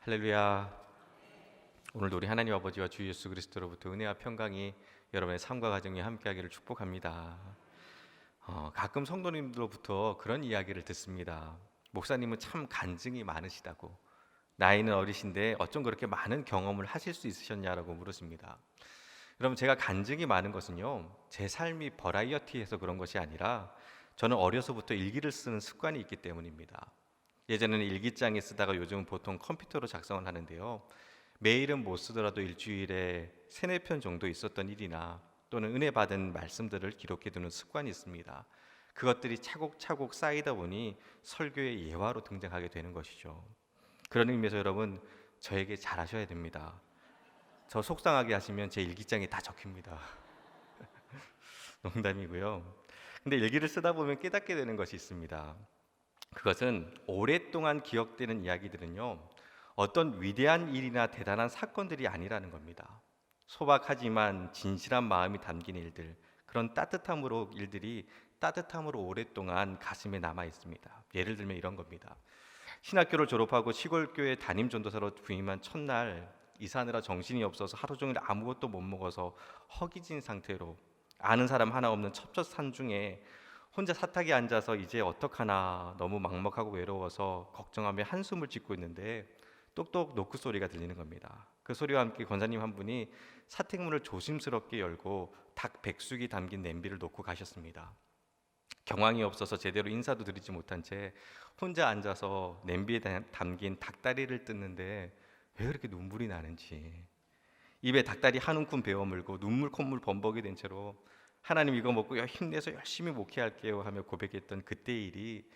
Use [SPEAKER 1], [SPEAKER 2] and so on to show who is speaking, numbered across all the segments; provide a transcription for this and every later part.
[SPEAKER 1] 할렐루야. 오늘도 우리 하나님 아버지와 주 예수 그리스도로부터 은혜와 평강이 여러분의 삶과 가정에 함께하기를 축복합니다. 가끔 성도님들로부터 그런 이야기를 듣습니다. 목사님은 참 간증이 많으시다고, 나이는 어리신데 어쩜 그렇게 많은 경험을 하실 수 있으셨냐라고 물으십니다. 여러분, 제가 간증이 많은 것은요, 제 삶이 버라이어티해서 그런 것이 아니라 저는 어려서부터 일기를 쓰는 습관이 있기 때문입니다. 예전에는 일기장에 쓰다가 요즘은 보통 컴퓨터로 작성을 하는데요, 매일은 못 쓰더라도 일주일에 세네 편 정도 있었던 일이나 또는 은혜 받은 말씀들을 기록해두는 습관이 있습니다. 그것들이 차곡차곡 쌓이다 보니 설교의 예화로 등장하게 되는 것이죠. 그런 의미에서 여러분, 저에게 잘하셔야 됩니다. 저 속상하게 하시면 제 일기장에 다 적힙니다. 농담이고요. 근데 일기를 쓰다 보면 깨닫게 되는 것이 있습니다. 그것은 오랫동안 기억되는 이야기들은요, 어떤 위대한 일이나 대단한 사건들이 아니라는 겁니다. 소박하지만 진실한 마음이 담긴 일들, 그런 일들이 따뜻함으로 오랫동안 가슴에 남아 있습니다. 예를 들면 이런 겁니다. 신학교를 졸업하고 시골교회 담임 전도사로 부임한 첫날, 이사하느라 정신이 없어서 하루 종일 아무것도 못 먹어서 허기진 상태로 아는 사람 하나 없는 첩첩산 중에 혼자 사탁에 앉아서 이제 어떡하나 너무 막막하고 외로워서 걱정하며 한숨을 짓고 있는데 똑똑 노크 소리가 들리는 겁니다. 그 소리와 함께 권사님 한 분이 사택문을 조심스럽게 열고 닭 백숙이 담긴 냄비를 놓고 가셨습니다. 경황이 없어서 제대로 인사도 드리지 못한 채 혼자 앉아서 냄비에 담긴 닭다리를 뜯는데 왜 그렇게 눈물이 나는지, 입에 닭다리 한 움큼 베어 물고 눈물 콧물 범벅이 된 채로 하나님 이거 먹고 힘내서 열심히 목회할게요 하며 고백했던 그때의 일이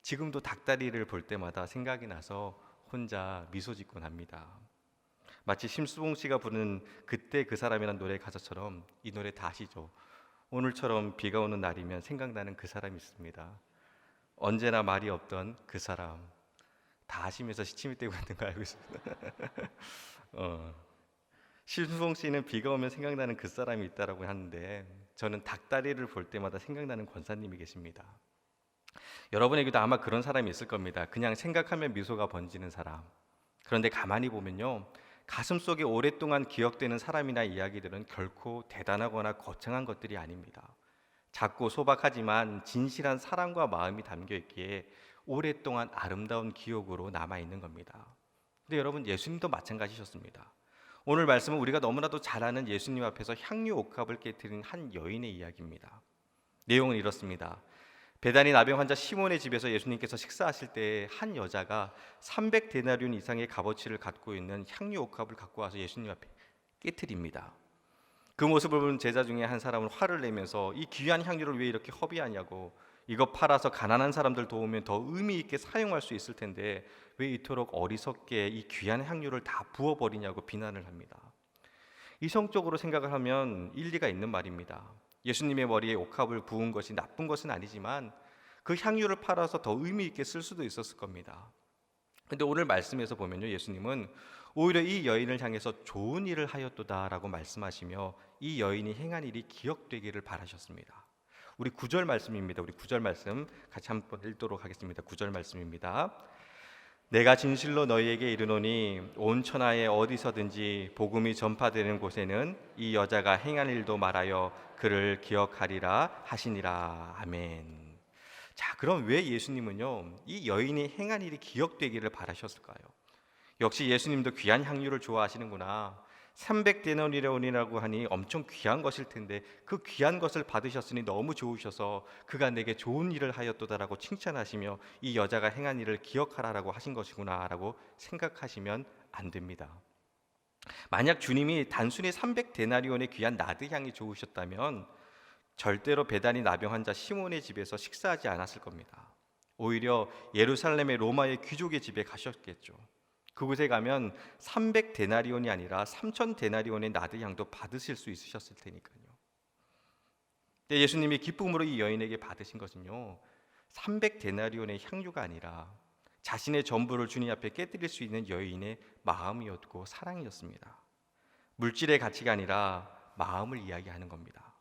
[SPEAKER 1] 지금도 닭다리를 볼 때마다 생각이 나서 혼자 미소 짓곤 합니다. 마치 심수봉 씨가 부르는 그때 그 사람이란 노래 가사처럼 이 노래 다 아시죠? 오늘처럼 비가 오는 날이면 생각나는 그 사람이 있습니다. 언제나 말이 없던 그 사람. 다 아시면서 시침이 떼고 있는 거 알고 있습니다. 심수봉 씨는 비가 오면 생각나는 그 사람이 있다라고 하는데, 저는 닭다리를 볼 때마다 생각나는 권사님이 계십니다. 여러분에게도 아마 그런 사람이 있을 겁니다. 그냥 생각하면 미소가 번지는 사람. 그런데 가만히 보면요, 가슴속에 오랫동안 기억되는 사람이나 이야기들은 결코 대단하거나 거창한 것들이 아닙니다. 작고 소박하지만 진실한 사랑과 마음이 담겨 있기에 오랫동안 아름다운 기억으로 남아있는 겁니다. 근데 여러분, 예수님도 마찬가지셨습니다. 오늘 말씀은 우리가 너무나도 잘 아는 예수님 앞에서 향유 옥합을 깨뜨린 한 여인의 이야기입니다. 내용은 이렇습니다. 베다니 나병 환자 시몬의 집에서 예수님께서 식사하실 때 한 여자가 300데나리온 이상의 값어치를 갖고 있는 향유 옥합을 갖고 와서 예수님 앞에 깨뜨립니다. 그 모습을 본 제자 중에 한 사람은 화를 내면서 이 귀한 향유를 왜 이렇게 허비하냐고, 이거 팔아서 가난한 사람들 도우면 더 의미 있게 사용할 수 있을 텐데 왜 이토록 어리석게 이 귀한 향유를 다 부어버리냐고 비난을 합니다. 이성적으로 생각을 하면 일리가 있는 말입니다. 예수님의 머리에 옥합을 부은 것이 나쁜 것은 아니지만 그 향유를 팔아서 더 의미 있게 쓸 수도 있었을 겁니다. 근데 오늘 말씀에서 보면요, 예수님은 오히려 이 여인을 향해서 좋은 일을 하였도다라고 말씀하시며 이 여인이 행한 일이 기억되기를 바라셨습니다. 우리 9절 말씀입니다. 우리 9절 말씀 같이 한번 읽도록 하겠습니다. 9절 말씀입니다. 내가 진실로 너희에게 이르노니 온 천하에 어디서든지 복음이 전파되는 곳에는 이 여자가 행한 일도 말하여 그를 기억하리라 하시니라. 아멘. 자, 그럼 왜 예수님은요, 이 여인이 행한 일이 기억되기를 바라셨을까요? 역시 예수님도 귀한 향유를 좋아하시는구나. 300데나리온이라고 하니 엄청 귀한 것일 텐데 그 귀한 것을 받으셨으니 너무 좋으셔서 그가 내게 좋은 일을 하였도다라고 칭찬하시며 이 여자가 행한 일을 기억하라라고 하신 것이구나라고 생각하시면 안 됩니다. 만약 주님이 단순히 300데나리온의 귀한 나드향이 좋으셨다면 절대로 베다니 나병 환자 시몬의 집에서 식사하지 않았을 겁니다. 오히려 예루살렘의 로마의 귀족의 집에 가셨겠죠. 그곳에 가면 300데나리온이 아니라 3000데나리온의 나드향도 받으실 수 있으셨을 테니까요. 근데 예수님이 기쁨으로 이 여인에게 받으신 것은요, 300데나리온의 향유가 아니라 자신의 전부를 주님 앞에 깨뜨릴 수 있는 여인의 마음이었고 사랑이었습니다. 물질의 가치가 아니라 마음을 이야기하는 겁니다.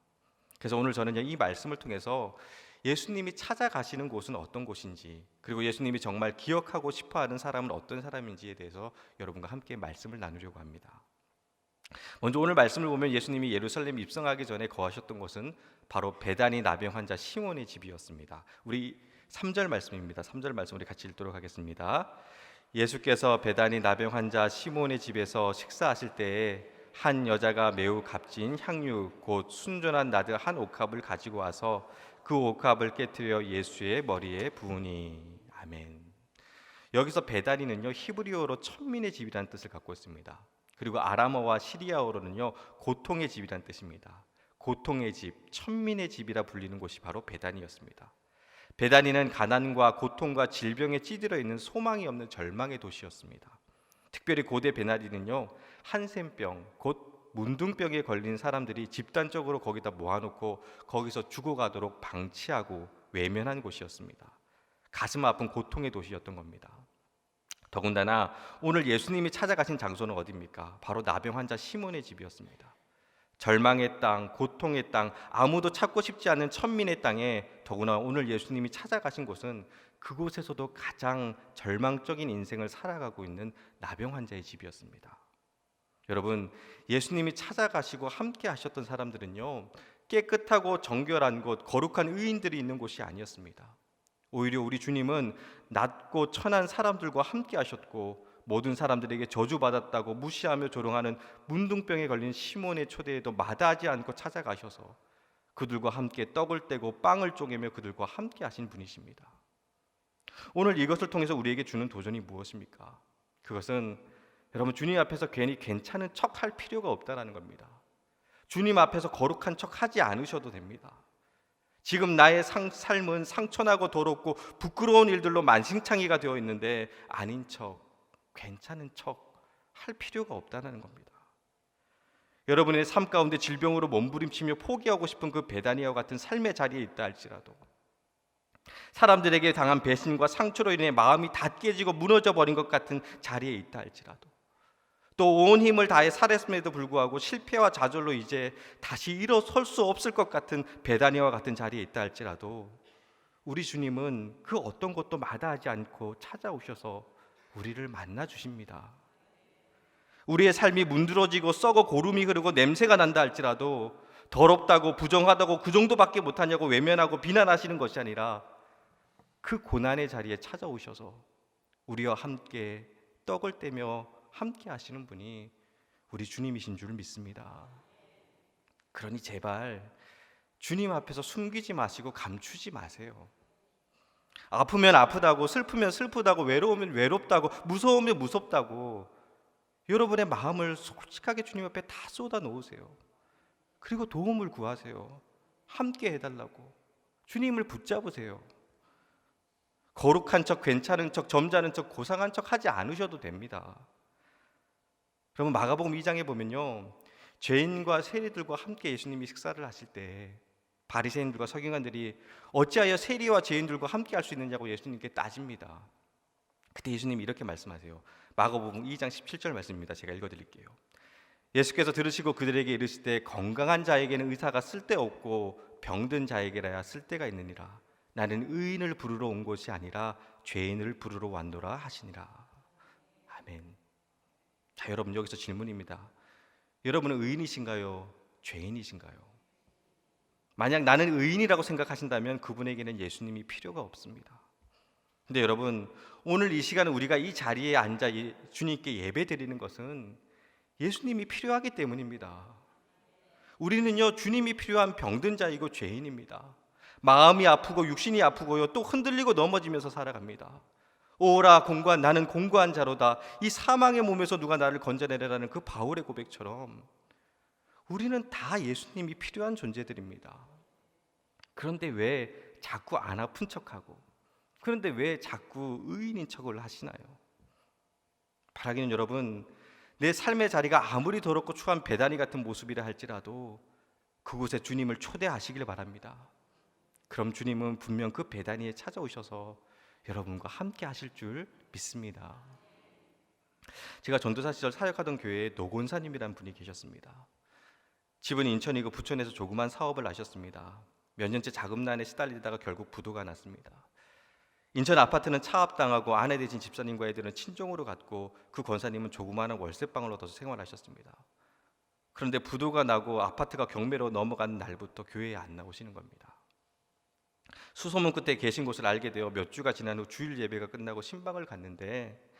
[SPEAKER 1] 그래서 오늘 저는 이 말씀을 통해서 예수님이 찾아가시는 곳은 어떤 곳인지, 그리고 예수님이 정말 기억하고 싶어하는 사람은 어떤 사람인지에 대해서 여러분과 함께 말씀을 나누려고 합니다. 먼저 오늘 말씀을 보면 예수님이 예루살렘 입성하기 전에 거하셨던 곳은 바로 베다니 나병 환자 시몬의 집이었습니다. 우리 3절 말씀입니다. 3절 말씀 우리 같이 읽도록 하겠습니다. 예수께서 베다니 나병 환자 시몬의 집에서 식사하실 때에 한 여자가 매우 값진 향유 곧 순전한 나드 한 옥합을 가지고 와서 그 옥합을 깨뜨려 예수의 머리에 부으니. 아멘. 여기서 베다니는요 히브리어로 천민의 집이라는 뜻을 갖고 있습니다. 그리고 아람어와 시리아어로는요 고통의 집이라는 뜻입니다. 고통의 집, 천민의 집이라 불리는 곳이 바로 베다니였습니다. 베다니는 가난과 고통과 질병에 찌들어 있는 소망이 없는 절망의 도시였습니다. 특별히 고대 베다니는요 한센병, 곧 문둥병에 걸린 사람들이 집단적으로 거기다 모아놓고 거기서 죽어가도록 방치하고 외면한 곳이었습니다. 가슴 아픈 고통의 도시였던 겁니다. 더군다나 오늘 예수님이 찾아가신 장소는 어디입니까? 바로 나병 환자 시몬의 집이었습니다. 절망의 땅, 고통의 땅, 아무도 찾고 싶지 않은 천민의 땅에 더구나 오늘 예수님이 찾아가신 곳은 그곳에서도 가장 절망적인 인생을 살아가고 있는 나병 환자의 집이었습니다. 여러분, 예수님이 찾아가시고 함께 하셨던 사람들은요 깨끗하고 정결한 곳, 거룩한 의인들이 있는 곳이 아니었습니다. 오히려 우리 주님은 낮고 천한 사람들과 함께 하셨고 모든 사람들에게 저주받았다고 무시하며 조롱하는 문둥병에 걸린 시몬의 초대에도 마다하지 않고 찾아가셔서 그들과 함께 떡을 떼고 빵을 쪼개며 그들과 함께 하신 분이십니다. 오늘 이것을 통해서 우리에게 주는 도전이 무엇입니까? 그것은 여러분 주님 앞에서 괜히 괜찮은 척 할 필요가 없다는 겁니다. 주님 앞에서 거룩한 척 하지 않으셔도 됩니다. 지금 나의 삶은 상처나고 더럽고 부끄러운 일들로 만신창이가 되어 있는데 아닌 척, 괜찮은 척 할 필요가 없다는 겁니다. 여러분의 삶 가운데 질병으로 몸부림치며 포기하고 싶은 그 베다니아와 같은 삶의 자리에 있다 할지라도, 사람들에게 당한 배신과 상처로 인해 마음이 다 깨지고 무너져 버린 것 같은 자리에 있다 할지라도, 또 온 힘을 다해 살았음에도 불구하고 실패와 좌절로 이제 다시 일어설 수 없을 것 같은 베다니아와 같은 자리에 있다 할지라도 우리 주님은 그 어떤 것도 마다하지 않고 찾아오셔서 우리를 만나 주십니다. 우리의 삶이 문드러지고 썩어 고름이 흐르고 냄새가 난다 할지라도 더럽다고 부정하다고 그 정도밖에 못하냐고 외면하고 비난하시는 것이 아니라 그 고난의 자리에 찾아오셔서 우리와 함께 떡을 떼며 함께 하시는 분이 우리 주님이신 줄 믿습니다. 그러니 제발 주님 앞에서 숨기지 마시고 감추지 마세요. 아프면 아프다고, 슬프면 슬프다고, 외로우면 외롭다고, 무서우면 무섭다고 여러분의 마음을 솔직하게 주님 앞에 다 쏟아 놓으세요. 그리고 도움을 구하세요. 함께 해달라고 주님을 붙잡으세요. 거룩한 척, 괜찮은 척, 점잖은 척, 고상한 척 하지 않으셔도 됩니다. 그러면 마가복음 2장에 보면요 죄인과 세리들과 함께 예수님이 식사를 하실 때 바리새인들과 서기관들이 어찌하여 세리와 죄인들과 함께 할 수 있느냐고 예수님께 따집니다. 그때 예수님이 이렇게 말씀하세요. 마가복음 2장 17절 말씀입니다. 제가 읽어드릴게요. 예수께서 들으시고 그들에게 이르시되 건강한 자에게는 의사가 쓸데없고 병든 자에게라야 쓸데가 있느니라. 나는 의인을 부르러 온 것이 아니라 죄인을 부르러 왔노라 하시니라. 아멘. 자, 여러분 여기서 질문입니다. 여러분은 의인이신가요? 죄인이신가요? 만약 나는 의인이라고 생각하신다면 그분에게는 예수님이 필요가 없습니다. 근데 여러분 오늘 이 시간 우리가 이 자리에 앉아 주님께 예배 드리는 것은 예수님이 필요하기 때문입니다. 우리는요 주님이 필요한 병든 자이고 죄인입니다. 마음이 아프고 육신이 아프고요 또 흔들리고 넘어지면서 살아갑니다. 오라 공고한 나는 공고한 자로다. 이 사망의 몸에서 누가 나를 건져내려라는 그 바울의 고백처럼 우리는 다 예수님이 필요한 존재들입니다. 그런데 왜 자꾸 안 아픈 척하고, 그런데 왜 자꾸 의인인 척을 하시나요? 바라기는 여러분 내 삶의 자리가 아무리 더럽고 추한 베다니 같은 모습이라 할지라도 그곳에 주님을 초대하시길 바랍니다. 그럼 주님은 분명 그 베다니에 찾아오셔서 여러분과 함께 하실 줄 믿습니다. 제가 전도사 시절 사역하던 교회에 노곤사님이라는 분이 계셨습니다. 집은 인천이고 부천에서 조그만 사업을 하셨습니다. 몇 년째 자금난에 시달리다가 결국 부도가 났습니다. 인천 아파트는 차압당하고 아내 되신 집사님과 애들은 친정으로 갔고 그 권사님은 조그마한 월세방을 얻어서 생활하셨습니다. 그런데 부도가 나고 아파트가 경매로 넘어간 날부터 교회에 안 나오시는 겁니다. 수소문 끝에 계신 곳을 알게 되어 몇 주가 지난 후 주일 예배가 끝나고 신방을 갔는데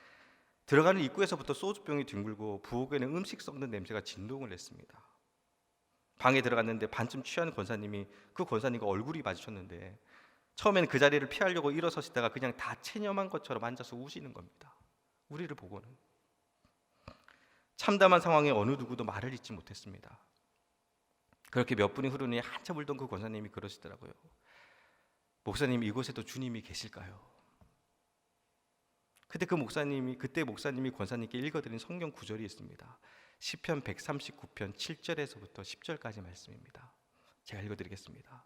[SPEAKER 1] 들어가는 입구에서부터 소주병이 뒹굴고 부엌에는 음식 썩는 냄새가 진동을 했습니다. 방에 들어갔는데 반쯤 취한 권사님이 그 권사님과 얼굴이 마주쳤는데 처음에는 그 자리를 피하려고 일어서시다가 그냥 다 체념한 것처럼 앉아서 우시는 겁니다. 우리를 보고는. 참담한 상황에 어느 누구도 말을 잇지 못했습니다. 그렇게 몇 분이 흐르니 한참 울던 그 권사님이 그러시더라고요. 목사님, 이곳에도 주님이 계실까요? 그때 목사님이 권사님께 읽어드린 성경 구절이 있습니다. 시편 139편 7절에서부터 10절까지 말씀입니다. 제가 읽어드리겠습니다.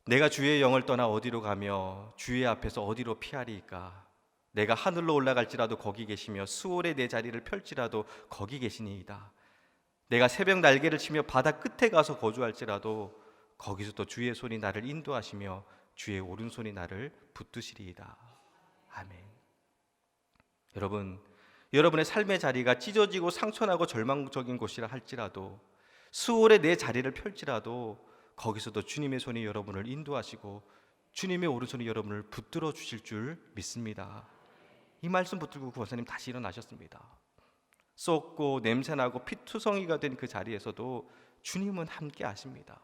[SPEAKER 1] 내가 주의 영을 떠나 어디로 가며 주의 앞에서 어디로 피하리이까? 내가 하늘로 올라갈지라도 거기 계시며 수월에 내 자리를 펼지라도 거기 계시니이다. 내가 새벽 날개를 치며 바다 끝에 가서 거주할지라도 거기서도 주의 손이 나를 인도하시며 주의 오른손이 나를 붙드시리이다. 아멘. 여러분의 삶의 자리가 찢어지고 상처나고 절망적인 곳이라 할지라도 수월에 내 자리를 펼지라도 거기서도 주님의 손이 여러분을 인도하시고 주님의 오른손이 여러분을 붙들어 주실 줄 믿습니다. 이 말씀 붙들고 그 권사님 다시 일어나셨습니다. 썩고 냄새나고 피투성이가 된 그 자리에서도 주님은 함께 하십니다.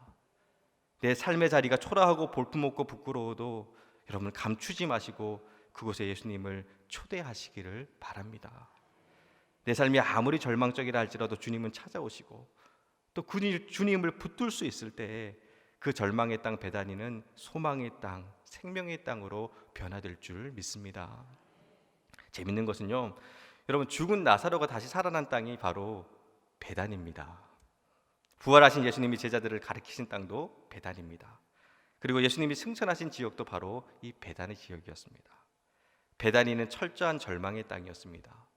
[SPEAKER 1] 내 삶의 자리가 초라하고 볼품없고 부끄러워도 여러분 감추지 마시고 그곳에 예수님을 초대하시기를 바랍니다. 내 삶이 아무리 절망적이라 할지라도 주님은 찾아오시고 또 주님을 붙들 수 있을 때에 그 절망의 땅 베다니는 소망의 땅, 생명의 땅으로 변화될 줄 믿습니다. 재밌는 것은요, 여러분 죽은 나사로가 다시 살아난 땅이 바로 베단입니다. 부활하신 예수님이 제자들을 가리키신 땅도 베단입니다. 그리고 예수님이 승천하신 지역도 바로 이 베단의 지역이었습니다. 베다니는 철저한 절망의 땅이었습니다.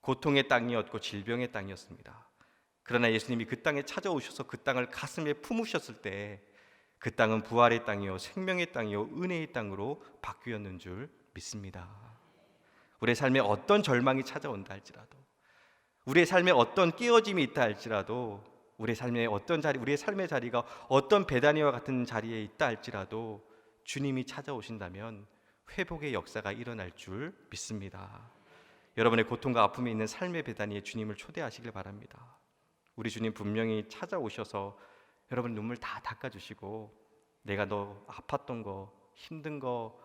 [SPEAKER 1] 고통의 땅이었고 질병의 땅이었습니다. 그러나 예수님이 그 땅에 찾아오셔서 그 땅을 가슴에 품으셨을 때 그 땅은 부활의 땅이요 생명의 땅이요 은혜의 땅으로 바뀌었는 줄 믿습니다. 우리의 삶에 어떤 절망이 찾아온다 할지라도, 우리의 삶에 어떤 깨어짐이 있다 할지라도, 우리의 삶의 자리가 어떤 베다니와 같은 자리에 있다 할지라도 주님이 찾아오신다면 회복의 역사가 일어날 줄 믿습니다. 여러분의 고통과 아픔이 있는 삶의 베다니에 주님을 초대하시길 바랍니다. 우리 주님 분명히 찾아오셔서 여러분 눈물 다 닦아주시고 내가 너 아팠던 거, 힘든 거,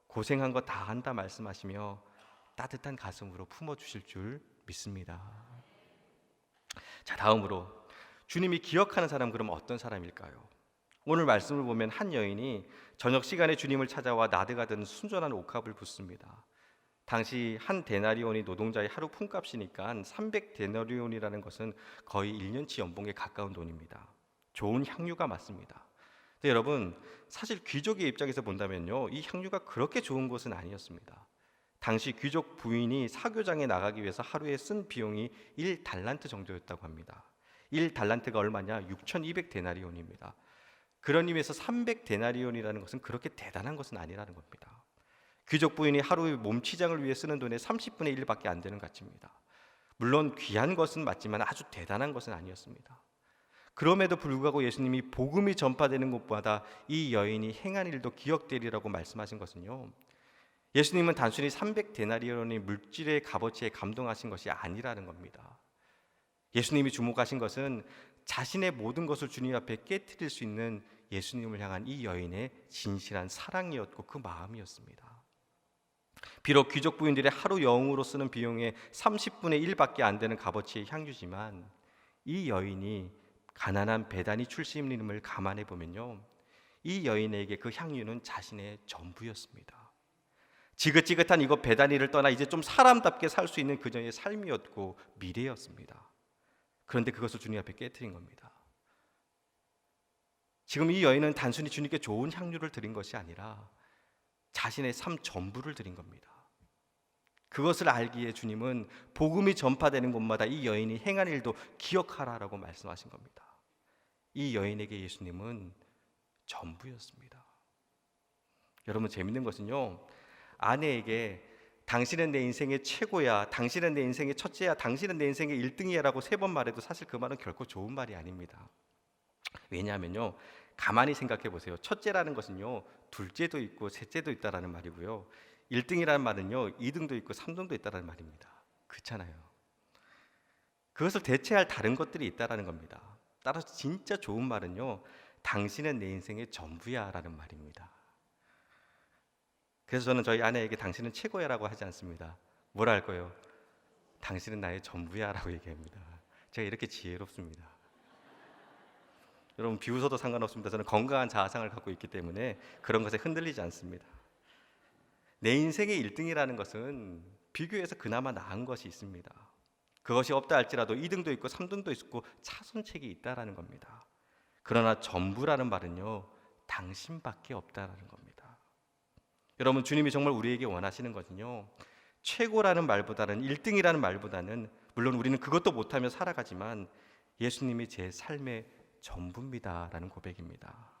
[SPEAKER 1] 고생한 거 다 한다 말씀하시며 따뜻한 가슴으로 품어주실 줄 믿습니다. 자, 다음으로 주님이 기억하는 사람, 그럼 어떤 사람일까요? 오늘 말씀을 보면 한 여인이 저녁 시간에 주님을 찾아와 나드가 든 순전한 옥합을 붓습니다. 당시 한 데나리온이 노동자의 하루 품값이니까 300데나리온이라는 것은 거의 1년치 연봉에 가까운 돈입니다. 좋은 향유가 맞습니다. 근데 여러분, 사실 귀족의 입장에서 본다면요, 이 향유가 그렇게 좋은 것은 아니었습니다. 당시 귀족 부인이 사교장에 나가기 위해서 하루에 쓴 비용이 1달란트 정도였다고 합니다. 1달란트가 얼마냐? 6200데나리온입니다. 그런 의미에서 300데나리온이라는 것은 그렇게 대단한 것은 아니라는 겁니다. 귀족 부인이 하루에 몸치장을 위해 쓰는 돈의 30분의 1밖에 안 되는 가치입니다. 물론 귀한 것은 맞지만 아주 대단한 것은 아니었습니다. 그럼에도 불구하고 예수님이 복음이 전파되는 곳마다 이 여인이 행한 일도 기억되리라고 말씀하신 것은요, 예수님은 단순히 300데나리온의 물질의 값어치에 감동하신 것이 아니라는 겁니다. 예수님이 주목하신 것은 자신의 모든 것을 주님 앞에 깨트릴 수 있는 예수님을 향한 이 여인의 진실한 사랑이었고 그 마음이었습니다. 비록 귀족 부인들의 하루 영으로 쓰는 비용의 30분의 1밖에 안 되는 값어치의 향유지만 이 여인이 가난한 베다니 출신임을 감안해 보면요, 이 여인에게 그 향유는 자신의 전부였습니다. 지긋지긋한 이곳 베다니를 떠나 이제 좀 사람답게 살 수 있는 그녀의 삶이었고 미래였습니다. 그런데 그것을 주님 앞에 깨트린 겁니다. 지금 이 여인은 단순히 주님께 좋은 향유를 드린 것이 아니라 자신의 삶 전부를 드린 겁니다. 그것을 알기에 주님은 복음이 전파되는 곳마다 이 여인이 행한 일도 기억하라라고 말씀하신 겁니다. 이 여인에게 예수님은 전부였습니다. 여러분, 재밌는 것은요, 아내에게 당신은 내 인생의 최고야, 당신은 내 인생의 첫째야, 당신은 내 인생의 1등이야 라고 3번 말해도 사실 그 말은 결코 좋은 말이 아닙니다. 왜냐하면요, 가만히 생각해 보세요. 첫째라는 것은요, 둘째도 있고 셋째도 있다라는 말이고요, 1등이라는 말은요, 2등도 있고 3등도 있다라는 말입니다. 그렇잖아요. 그것을 대체할 다른 것들이 있다라는 겁니다. 따라서 진짜 좋은 말은요, 당신은 내 인생의 전부야 라는 말입니다. 그래서 저는 저희 아내에게 당신은 최고야 라고 하지 않습니다. 뭐라 할 거예요? 당신은 나의 전부야 라고 얘기합니다. 제가 이렇게 지혜롭습니다. 여러분, 비웃어도 상관없습니다. 저는 건강한 자아상을 갖고 있기 때문에 그런 것에 흔들리지 않습니다. 내 인생의 1등이라는 것은 비교해서 그나마 나은 것이 있습니다. 그것이 없다 할지라도 2등도 있고 3등도 있고 차선책이 있다라는 겁니다. 그러나 전부라는 말은요, 당신밖에 없다라는 겁니다. 여러분, 주님이 정말 우리에게 원하시는 것은요, 최고라는 말보다는 1등이라는 말보다는, 물론 우리는 그것도 못하며 살아가지만 예수님이 제 삶의 전부입니다라는 고백입니다.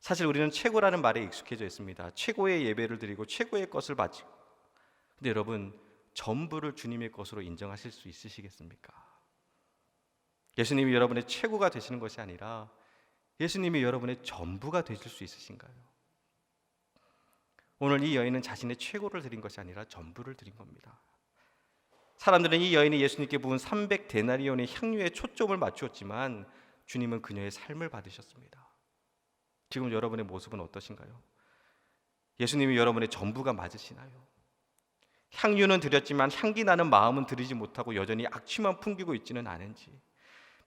[SPEAKER 1] 사실 우리는 최고라는 말에 익숙해져 있습니다. 최고의 예배를 드리고 최고의 것을 바치고. 근데 여러분, 전부를 주님의 것으로 인정하실 수 있으시겠습니까? 예수님이 여러분의 최고가 되시는 것이 아니라 예수님이 여러분의 전부가 되실 수 있으신가요? 오늘 이 여인은 자신의 최고를 드린 것이 아니라 전부를 드린 겁니다. 사람들은 이 여인이 예수님께 부은 300데나리온의 향유에 초점을 맞추었지만 주님은 그녀의 삶을 받으셨습니다. 지금 여러분의 모습은 어떠신가요? 예수님이 여러분의 전부가 맞으시나요? 향유는 드렸지만 향기 나는 마음은 드리지 못하고 여전히 악취만 풍기고 있지는 않은지,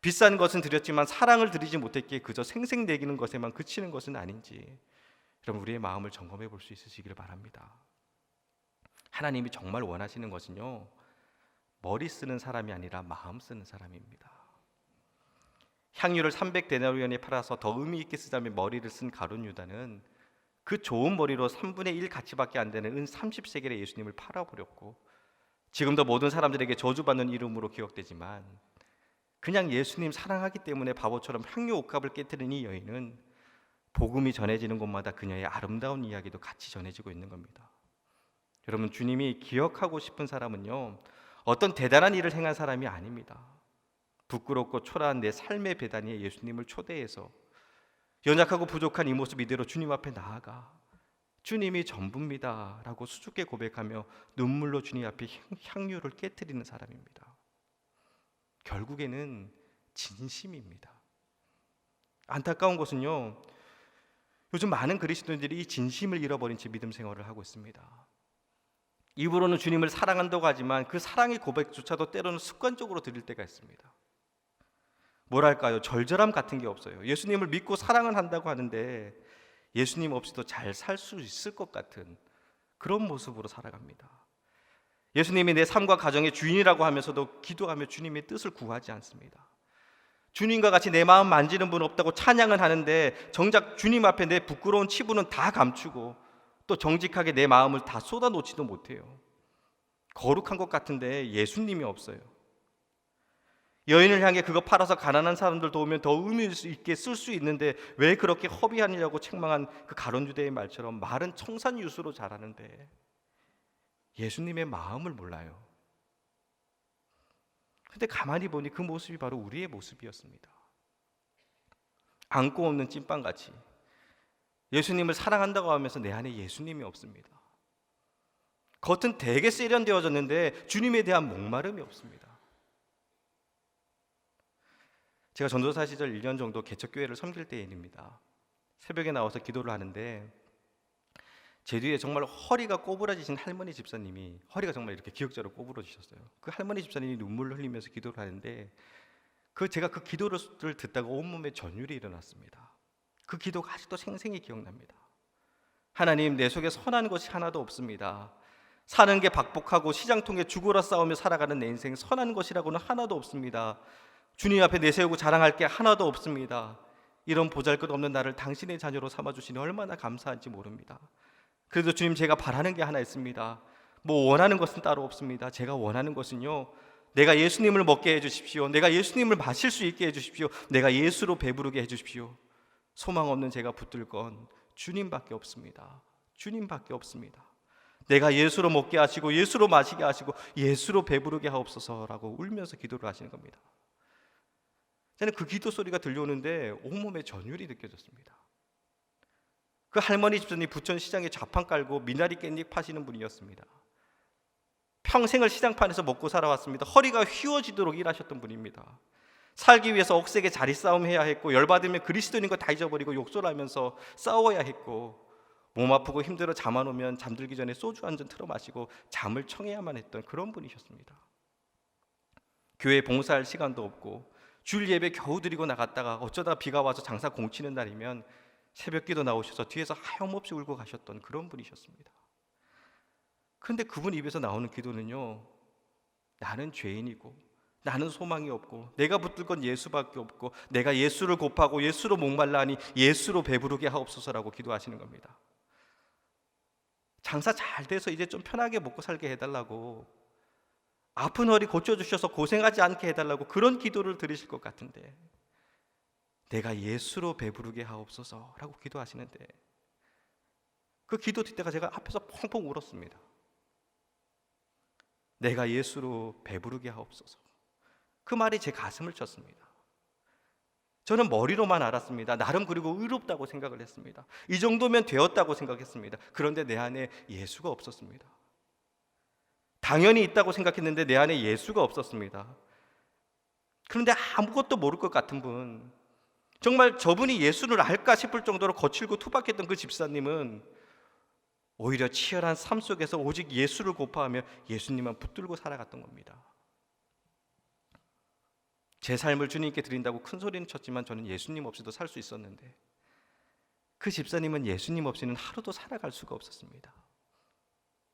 [SPEAKER 1] 비싼 것은 드렸지만 사랑을 드리지 못했기에 그저 생색내기는 것에만 그치는 것은 아닌지, 여러분, 우리의 마음을 점검해 볼 수 있으시기를 바랍니다. 하나님이 정말 원하시는 것은요, 머리 쓰는 사람이 아니라 마음 쓰는 사람입니다. 향유를 300데나리온에 팔아서 더 의미 있게 쓰자면 머리를 쓴 가룟 유다는 그 좋은 머리로 3분의 1 가치밖에 안 되는 은 30세겔에 예수님을 팔아버렸고, 지금도 모든 사람들에게 저주받는 이름으로 기억되지만 그냥 예수님 사랑하기 때문에 바보처럼 향유 옥합을 깨뜨린 이 여인은 복음이 전해지는 곳마다 그녀의 아름다운 이야기도 같이 전해지고 있는 겁니다. 여러분, 주님이 기억하고 싶은 사람은요, 어떤 대단한 일을 행한 사람이 아닙니다. 부끄럽고 초라한 내 삶의 배단위에 예수님을 초대해서 연약하고 부족한 이 모습 이대로 주님 앞에 나아가 주님이 전부입니다 라고 수줍게 고백하며 눈물로 주님 앞에 향유를 깨뜨리는 사람입니다. 결국에는 진심입니다. 안타까운 것은요, 요즘 많은 그리스도인들이 이 진심을 잃어버린 채 믿음 생활을 하고 있습니다. 입으로는 주님을 사랑한다고 하지만 그 사랑의 고백조차도 때로는 습관적으로 드릴 때가 있습니다. 뭐랄까요, 절절함 같은 게 없어요. 예수님을 믿고 사랑은 한다고 하는데 예수님 없이도 잘 살 수 있을 것 같은 그런 모습으로 살아갑니다. 예수님이 내 삶과 가정의 주인이라고 하면서도 기도하며 주님의 뜻을 구하지 않습니다. 주님과 같이 내 마음 만지는 분 없다고 찬양은 하는데 정작 주님 앞에 내 부끄러운 치부는 다 감추고 또 정직하게 내 마음을 다 쏟아놓지도 못해요. 거룩한 것 같은데 예수님이 없어요. 여인을 향해 그거 팔아서 가난한 사람들 도우면 더 의미 있게 쓸 수 있는데 왜 그렇게 허비하느냐고 책망한 그 가룟 유대의 말처럼 말은 청산유수로 잘하는데 예수님의 마음을 몰라요. 근데 가만히 보니 그 모습이 바로 우리의 모습이었습니다. 안고 없는 찐빵같이 예수님을 사랑한다고 하면서 내 안에 예수님이 없습니다. 겉은 되게 세련되어졌는데 주님에 대한 목마름이 없습니다. 제가 전도사 시절 1년 정도 개척교회를 섬길 때의 일입니다. 새벽에 나와서 기도를 하는데 제 뒤에 정말 허리가 꼬부라지신 할머니 집사님이, 허리가 정말 이렇게 기역자로 꼬부러지셨어요. 그 할머니 집사님이 눈물을 흘리면서 기도를 하는데 제가 그 기도를 듣다가 온몸에 전율이 일어났습니다. 그 기도가 아직도 생생히 기억납니다. 하나님, 내 속에 선한 것이 하나도 없습니다. 사는 게 박복하고 시장통에 죽으라 싸우며 살아가는 내 인생 선한 것이라고는 하나도 없습니다. 주님 앞에 내세우고 자랑할 게 하나도 없습니다. 이런 보잘것없는 나를 당신의 자녀로 삼아주시니 얼마나 감사한지 모릅니다. 그래도 주님, 제가 바라는 게 하나 있습니다. 뭐 원하는 것은 따로 없습니다. 제가 원하는 것은요, 내가 예수님을 먹게 해주십시오. 내가 예수님을 마실 수 있게 해주십시오. 내가 예수로 배부르게 해주십시오. 소망 없는 제가 붙들 건 주님밖에 없습니다. 주님밖에 없습니다. 내가 예수로 먹게 하시고 예수로 마시게 하시고 예수로 배부르게 하옵소서라고 울면서 기도를 하시는 겁니다. 저는 그 기도 소리가 들려오는데 온몸에 전율이 느껴졌습니다. 그 할머니 집사님이 부천 시장에 좌판 깔고 미나리 깻잎 파시는 분이었습니다. 평생을 시장판에서 먹고 살아왔습니다. 허리가 휘어지도록 일하셨던 분입니다. 살기 위해서 억세게 자리 싸움 해야 했고, 열받으면 그리스도인인 거 다 잊어버리고 욕설하면서 싸워야 했고, 몸 아프고 힘들어 잠 안 오면 잠들기 전에 소주 한 잔 틀어 마시고 잠을 청해야만 했던 그런 분이셨습니다. 교회 봉사할 시간도 없고 주일 예배 겨우 드리고 나갔다가 어쩌다 비가 와서 장사 공치는 날이면 새벽기도 나오셔서 뒤에서 하염없이 울고 가셨던 그런 분이셨습니다. 그런데 그분 입에서 나오는 기도는요, 나는 죄인이고 나는 소망이 없고 내가 붙들 건 예수밖에 없고 내가 예수를 곱하고 예수로 목말라 하니 예수로 배부르게 하옵소서라고 기도하시는 겁니다. 장사 잘 돼서 이제 좀 편하게 먹고 살게 해달라고, 아픈 허리 고쳐주셔서 고생하지 않게 해달라고 그런 기도를 드리실 것 같은데, 내가 예수로 배부르게 하옵소서라고 기도하시는데, 그 기도 뒷때가 제가 앞에서 펑펑 울었습니다. 내가 예수로 배부르게 하옵소서. 그 말이 제 가슴을 쳤습니다. 저는 머리로만 알았습니다. 나름 그리고 의롭다고 생각을 했습니다. 이 정도면 되었다고 생각했습니다. 그런데 내 안에 예수가 없었습니다. 당연히 있다고 생각했는데 내 안에 예수가 없었습니다. 그런데 아무것도 모를 것 같은 분, 정말 저분이 예수를 알까 싶을 정도로 거칠고 투박했던 그 집사님은 오히려 치열한 삶 속에서 오직 예수를 고파하며 예수님만 붙들고 살아갔던 겁니다. 제 삶을 주님께 드린다고 큰 소리는 쳤지만 저는 예수님 없이도 살 수 있었는데, 그 집사님은 예수님 없이는 하루도 살아갈 수가 없었습니다.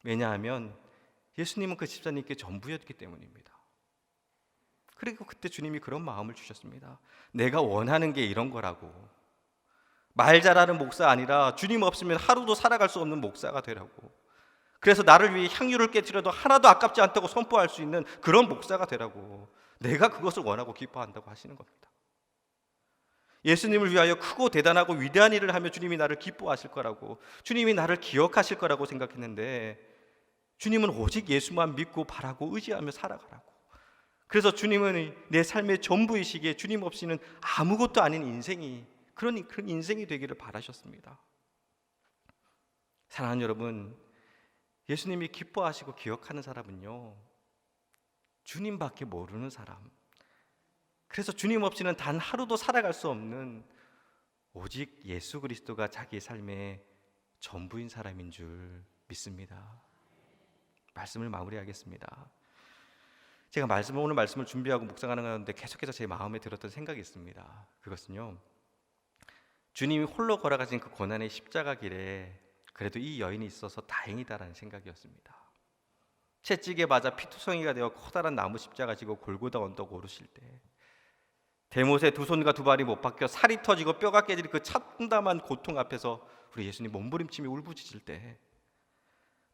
[SPEAKER 1] 왜냐하면 예수님은 그 집사님께 전부였기 때문입니다. 그리고 그때 주님이 그런 마음을 주셨습니다. 내가 원하는 게 이런 거라고. 말 잘하는 목사 아니라 주님 없으면 하루도 살아갈 수 없는 목사가 되라고. 그래서 나를 위해 향유를 깨뜨려도 하나도 아깝지 않다고 선포할 수 있는 그런 목사가 되라고. 내가 그것을 원하고 기뻐한다고 하시는 겁니다. 예수님을 위하여 크고 대단하고 위대한 일을 하며 주님이 나를 기뻐하실 거라고, 주님이 나를 기억하실 거라고 생각했는데, 주님은 오직 예수만 믿고 바라고 의지하며 살아가라고. 그래서 주님은 내 삶의 전부이시기에 주님 없이는 아무것도 아닌 인생이, 그런 인생이 되기를 바라셨습니다. 사랑하는 여러분, 예수님이 기뻐하시고 기억하는 사람은요, 주님밖에 모르는 사람, 그래서 주님 없이는 단 하루도 살아갈 수 없는 오직 예수 그리스도가 자기 삶의 전부인 사람인 줄 믿습니다. 말씀을 마무리하겠습니다. 제가 오늘 말씀을 준비하고 묵상하는 가운데 계속해서 제 마음에 들었던 생각이 있습니다. 그것은요, 주님이 홀로 걸어가신 그 고난의 십자가 길에 그래도 이 여인이 있어서 다행이다라는 생각이었습니다. 채찍에 맞아 피투성이가 되어 커다란 나무 십자가 지고 골고다 언덕 오르실 때, 대못에 두 손과 두 발이 못 박혀 살이 터지고 뼈가 깨질 그 참담한 고통 앞에서 우리 예수님 몸부림치며 울부짖을 때,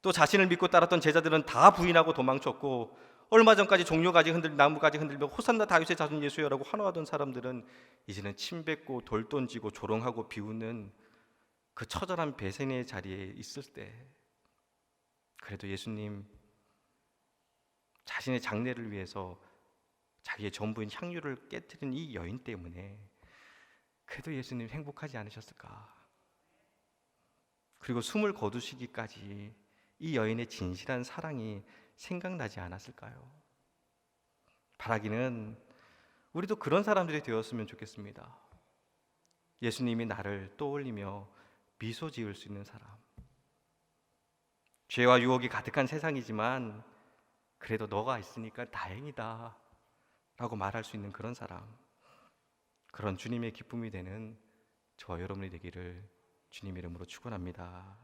[SPEAKER 1] 또 자신을 믿고 따랐던 제자들은 다 부인하고 도망쳤고, 얼마 전까지 종려가지 나무가지 흔들며 호산나 다윗의 자손 예수여라고 환호하던 사람들은 이제는 침 뱉고 돌 던지고 조롱하고 비웃는 그 처절한 배신의 자리에 있을 때, 그래도 예수님 자신의 장래를 위해서 자기의 전부인 향유를 깨뜨린 이 여인 때문에 그래도 예수님 행복하지 않으셨을까? 그리고 숨을 거두시기까지 이 여인의 진실한 사랑이 생각나지 않았을까요? 바라기는 우리도 그런 사람들이 되었으면 좋겠습니다. 예수님이 나를 떠올리며 미소 지을 수 있는 사람, 죄와 유혹이 가득한 세상이지만 그래도 너가 있으니까 다행이다 라고 말할 수 있는 그런 사람, 그런 주님의 기쁨이 되는 저와 여러분이 되기를 주님 이름으로 축원합니다.